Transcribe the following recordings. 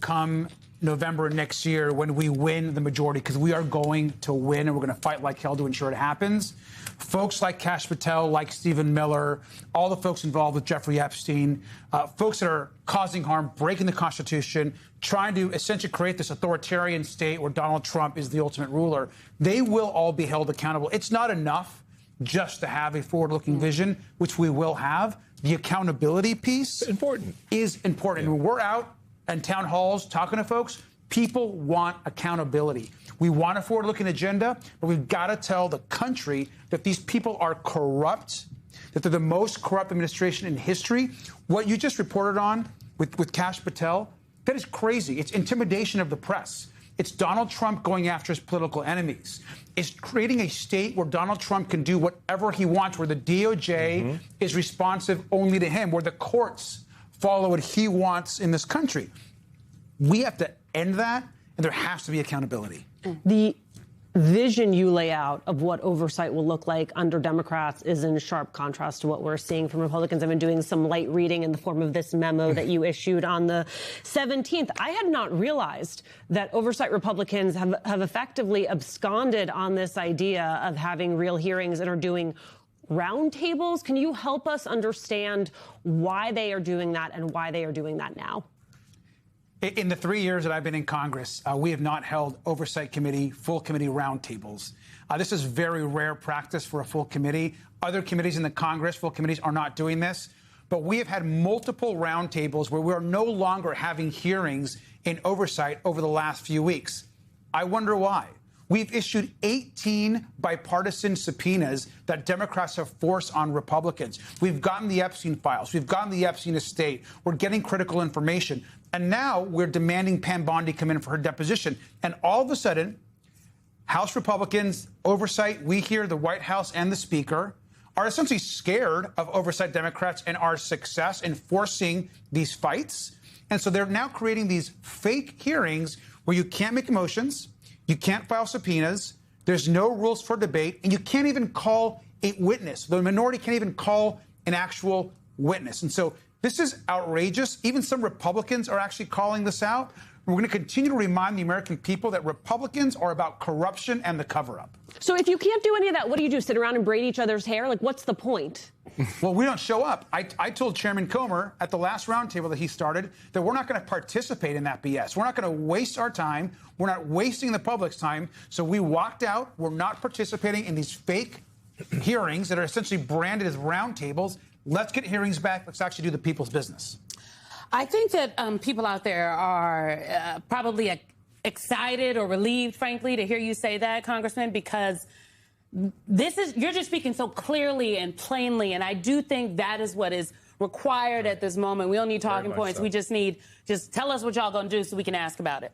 come November next year when we win the majority, because we are going to win and we're going to fight like hell to ensure it happens. Folks like Kash Patel, like Stephen Miller, all the folks involved with Jeffrey Epstein, folks that are causing harm, breaking the Constitution, trying to essentially create this authoritarian state where Donald Trump is the ultimate ruler, they will all be held accountable. It's not enough just to have a forward-looking vision, which we will have. The accountability piece is important. Yeah. When we're out and town halls talking to folks, people want accountability. We want a forward-looking agenda, but we've got to tell the country that these people are corrupt, that they're the most corrupt administration in history. What you just reported on with Kash Patel, that is crazy. It's intimidation of the press. It's Donald Trump going after his political enemies. It's creating a state where Donald Trump can do whatever he wants, where the DOJ is responsive only to him, where the courts follow what he wants in this country. We have to end that, and there has to be accountability. The vision you lay out of what oversight will look like under Democrats is in sharp contrast to what we're seeing from Republicans. I've been doing some light reading in the form of this memo that you issued on the 17th. I had not realized that oversight Republicans have effectively absconded on this idea of having real hearings and are doing roundtables. Can you help us understand why they are doing that and why they are doing that now? In the 3 years that I've been in Congress, we have not held oversight committee, full committee roundtables. This is very rare practice for a full committee. Other committees in the Congress, full committees, are not doing this. But we have had multiple roundtables where we are no longer having hearings in oversight over the last few weeks. I wonder why. We've issued 18 bipartisan subpoenas that Democrats have forced on Republicans. We've gotten the Epstein files. We've gotten the Epstein estate. We're getting critical information. And now we're demanding Pam Bondi come in for her deposition. And all of a sudden, House Republicans, oversight, we hear the White House and the Speaker are essentially scared of oversight Democrats and our success in forcing these fights. And so they're now creating these fake hearings where you can't make motions, you can't file subpoenas, there's no rules for debate, and you can't even call a witness. The minority can't even call an actual witness. And so this is outrageous. Even some Republicans are actually calling this out. We're going to continue to remind the American people that Republicans are about corruption and the cover-up. So if you can't do any of that, what do you do? Sit around and braid each other's hair? Like, what's the point? Well, we don't show up. I told Chairman Comer at the last roundtable that he started that we're not going to participate in that BS. We're not going to waste our time. We're not wasting the public's time. So we walked out. We're not participating in these fake hearings that are essentially branded as roundtables. Let's get hearings back. Let's actually do the people's business. I think that people out there are probably excited or relieved, frankly, to hear you say that, Congressman, because you're just speaking so clearly and plainly, and I do think that is what is required at this moment. We don't need talking points. So. We just need, tell us what y'all going to do so we can ask about it.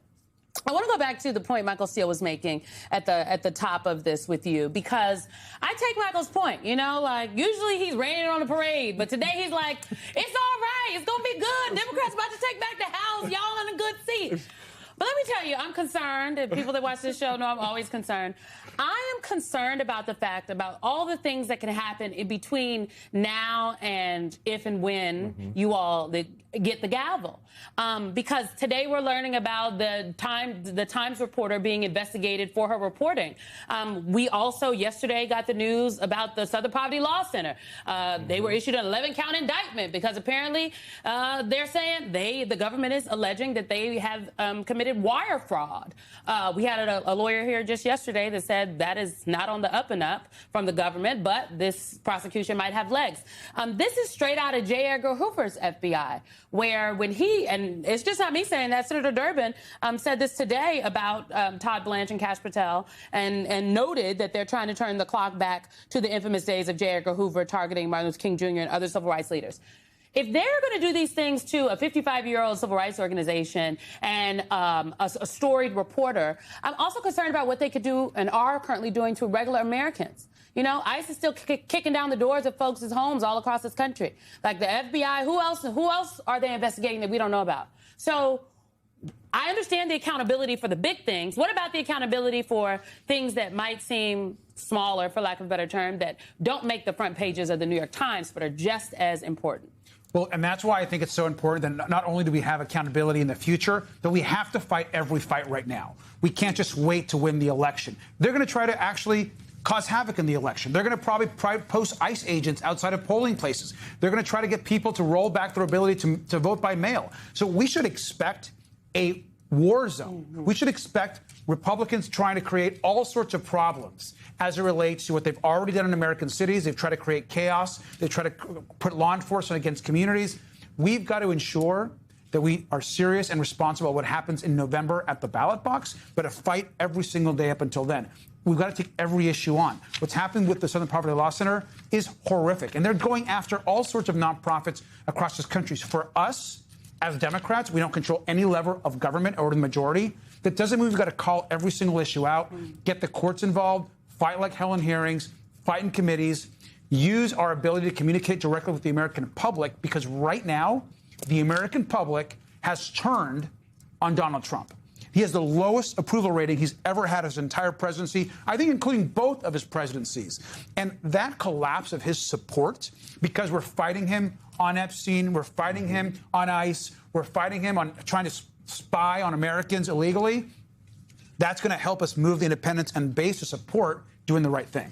I want to go back to the point Michael Steele was making at the top of this with you, because I take Michael's point. You know, like, usually he's raining on the parade, but today he's like, it's all right. It's going to be good. Democrats about to take back the House. Y'all in a good seat. But let me tell you, I'm concerned, and people that watch this show know I'm always concerned. I am concerned about the fact about all the things that can happen in between now and if and when you all get the gavel. Because today we're learning about the Times reporter being investigated for her reporting. We also yesterday got the news about the Southern Poverty Law Center. They were issued an 11-count indictment because apparently they're saying the government is alleging that they have committed wire fraud. We had a lawyer here just yesterday that said that is not on the up and up from the government, but this prosecution might have legs. This is straight out of J. Edgar Hoover's FBI, where when he, and it's just not me saying that, Senator Durbin said this today about Todd Blanche and Kash Patel, and noted that they're trying to turn the clock back to the infamous days of J. Edgar Hoover targeting Martin Luther King Jr. and other civil rights leaders. If they're going to do these things to a 55-year-old civil rights organization and a storied reporter, I'm also concerned about what they could do and are currently doing to regular Americans. You know, ICE is still kicking down the doors of folks' homes all across this country. Like the FBI, who else are they investigating that we don't know about? So I understand the accountability for the big things. What about the accountability for things that might seem smaller, for lack of a better term, that don't make the front pages of the New York Times, but are just as important? Well, and that's why I think it's so important that not only do we have accountability in the future, but we have to fight every fight right now. We can't just wait to win the election. They're going to try to actually cause havoc in the election. They're going to probably post ICE agents outside of polling places. They're going to try to get people to roll back their ability to vote by mail. So we should expect a war zone. We should expect Republicans trying to create all sorts of problems as it relates to what they've already done in American cities. They've tried to create chaos. They try to put law enforcement against communities. We've got to ensure that we are serious and responsible about what happens in November at the ballot box, but to fight every single day up until then. We've got to take every issue on. What's happened with the Southern Poverty Law Center is horrific, and they're going after all sorts of nonprofits across this country. So for us, as Democrats, we don't control any level of government or the majority. That doesn't mean we've got to call every single issue out, get the courts involved, fight like hell in hearings, fight in committees, use our ability to communicate directly with the American public, because right now, the American public has turned on Donald Trump. He has the lowest approval rating he's ever had his entire presidency, I think including both of his presidencies. And that collapse of his support, because we're fighting him on Epstein, we're fighting him on ICE, we're fighting him on trying to spy on Americans illegally, that's going to help us move the independents and base to support doing the right thing.